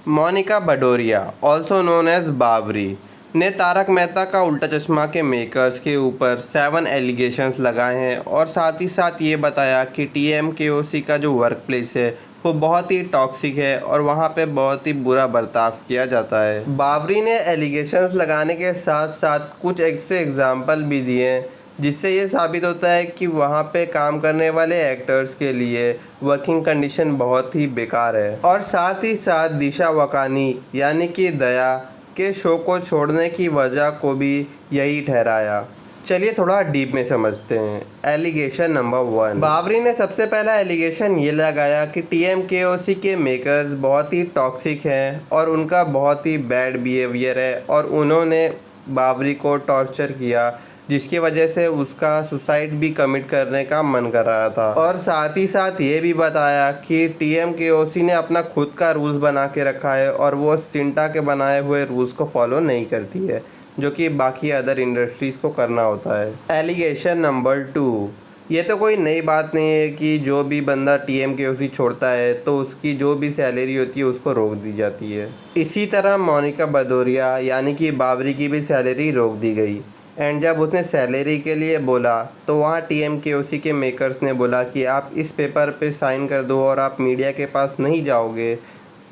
Monika Bhadoriya also known as Bawri ने तारक मेहता का उल्टा चश्मा के मेकर्स के ऊपर 7 एलिगेशंस लगाए हैं और साथ ही साथ ये बताया कि TMKOC का जो वर्क प्लेस है वो बहुत ही टॉक्सिक है और वहाँ पे बहुत ही बुरा बर्ताव किया जाता है। बावरी ने एलिगेशंस लगाने के साथ साथ कुछ ऐसे एग्जाम्पल भी दिए हैं जिससे ये साबित होता है कि वहाँ पे काम करने वाले एक्टर्स के लिए वर्किंग कंडीशन बहुत ही बेकार है। और साथ ही साथ दिशा वकानी यानी कि दया के शो को छोड़ने की वजह को भी यही ठहराया। चलिए थोड़ा डीप में समझते हैं। एलिगेशन नंबर 1, बावरी ने सबसे पहला एलिगेशन ये लगाया कि TMKOC के मेकर्स बहुत ही टॉक्सिक हैं और उनका बहुत ही बैड बिहेवियर है और उन्होंने बावरी को टॉर्चर किया जिसकी वजह से उसका सुसाइड भी कमिट करने का मन कर रहा था। और साथ ही साथ ये भी बताया कि TMKOC ने अपना खुद का रूल्स बना के रखा है और वो सिंटा के बनाए हुए रूल्स को फॉलो नहीं करती है जो कि बाकी अदर इंडस्ट्रीज़ को करना होता है। एलिगेशन नंबर 2, ये तो कोई नई बात नहीं है कि जो भी बंदा TMKOC छोड़ता है तो उसकी जो भी सैलरी होती है उसको रोक दी जाती है। इसी तरह मोनिका भदौरिया यानी कि बावरी की भी सैलरी रोक दी गई। एंड जब उसने सैलरी के लिए बोला तो वहाँ TMKOC के मेकर्स ने बोला कि आप इस पेपर पे साइन कर दो और आप मीडिया के पास नहीं जाओगे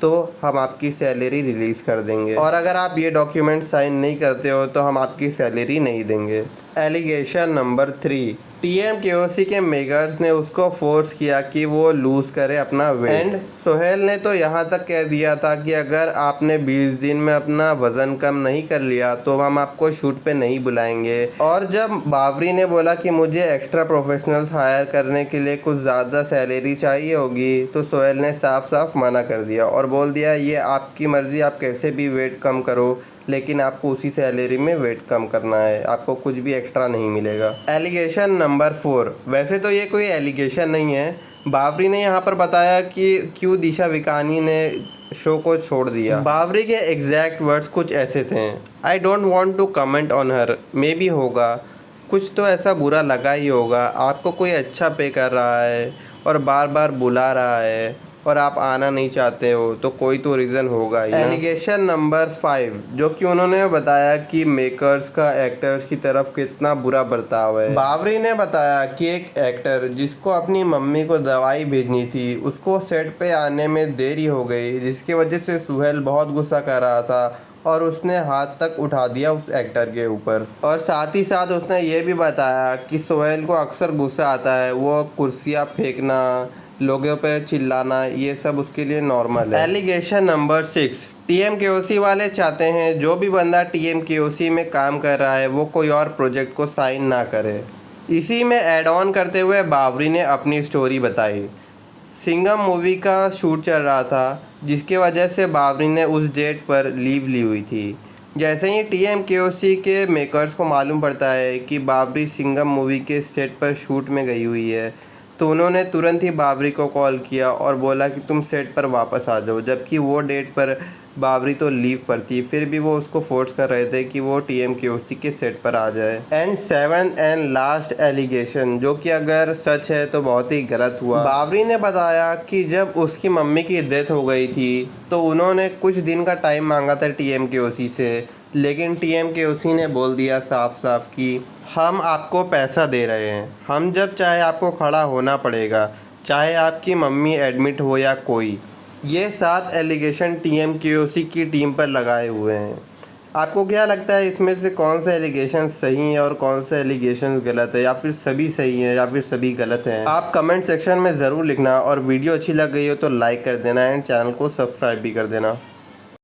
तो हम आपकी सैलरी रिलीज़ कर देंगे, और अगर आप ये डॉक्यूमेंट साइन नहीं करते हो तो हम आपकी सैलरी नहीं देंगे। एलिगेशन नंबर 3, TMKOC के मेकर्स ने उसको फोर्स किया कि वो लूज़ करे अपना वेट। एंड सोहेल ने तो यहाँ तक कह दिया था कि अगर आपने 20 दिन में अपना वज़न कम नहीं कर लिया तो हम आपको शूट पे नहीं बुलाएंगे। और जब बावरी ने बोला कि मुझे एक्स्ट्रा प्रोफेशनल्स हायर करने के लिए कुछ ज़्यादा सैलरी चाहिए होगी तो सोहेल ने साफ साफ मना कर दिया और बोल दिया ये आपकी मर्ज़ी, आप कैसे भी वेट कम करो लेकिन आपको उसी सैलरी में वेट कम करना है, आपको कुछ भी एक्स्ट्रा नहीं मिलेगा। एलिगेशन नंबर 4, वैसे तो ये कोई एलिगेशन नहीं है, बावरी ने यहाँ पर बताया कि क्यों दिशा वकानी ने शो को छोड़ दिया। बावरी के एग्जैक्ट वर्ड्स कुछ ऐसे थे, I don't want to comment on her, maybe होगा कुछ तो ऐसा बुरा लगा ही होगा, आपको कोई अच्छा पे कर रहा है और बार बार बुला रहा है और आप आना नहीं चाहते हो तो कोई तो रीज़न होगा ही। एलिगेशन नंबर 5, जो कि उन्होंने बताया कि मेकर्स का एक्टर्स की तरफ कितना बुरा बर्ताव है। बावरी ने बताया कि एक एक्टर जिसको अपनी मम्मी को दवाई भेजनी थी उसको सेट पे आने में देरी हो गई जिसकी वजह से सुहेल बहुत गुस्सा कर रहा था और उसने हाथ तक उठा दिया उस एक्टर के ऊपर। और साथ ही साथ उसने ये भी बताया कि सोहेल को अक्सर गुस्सा आता है, वो कुर्सियाँ फेंकना, लोगों पे चिल्लाना, ये सब उसके लिए नॉर्मल है। एलिगेशन नंबर 6, TMKOC वाले चाहते हैं जो भी बंदा TMKOC में काम कर रहा है वो कोई और प्रोजेक्ट को साइन ना करे। इसी में ऐड ऑन करते हुए बावरी ने अपनी स्टोरी बताई। सिंघम मूवी का शूट चल रहा था जिसकी वजह से बावरी ने उस डेट पर लीव ली हुई थी। जैसे ही TMKOC के मेकर्स को मालूम पड़ता है कि बावरी सिंघम मूवी के सेट पर शूट में गई हुई है तो उन्होंने तुरंत ही बावरी को कॉल किया और बोला कि तुम सेट पर वापस आ जाओ, जबकि वो डेट पर बावरी तो लीव पर थी, फिर भी वो उसको फोर्स कर रहे थे कि वो TMKOC के सेट पर आ जाए। एंड 7 एंड लास्ट एलिगेशन, जो कि अगर सच है तो बहुत ही गलत हुआ। बावरी ने बताया कि जब उसकी मम्मी की डेथ हो गई थी तो उन्होंने कुछ दिन का टाइम मांगा था TMKOC से, लेकिन TMKOC ने बोल दिया साफ साफ कि हम आपको पैसा दे रहे हैं, हम जब चाहे आपको खड़ा होना पड़ेगा, चाहे आपकी मम्मी एडमिट हो या कोई। ये 7 एलिगेशन TMKOC की टीम पर लगाए हुए हैं। आपको क्या लगता है इसमें से कौन सा एलिगेशन सही है और कौन सा एलिगेशन गलत है, या फिर सभी सही है या फिर सभी गलत हैं? आप कमेंट सेक्शन में ज़रूर लिखना और वीडियो अच्छी लग गई हो तो लाइक कर देना एंड चैनल को सब्सक्राइब भी कर देना।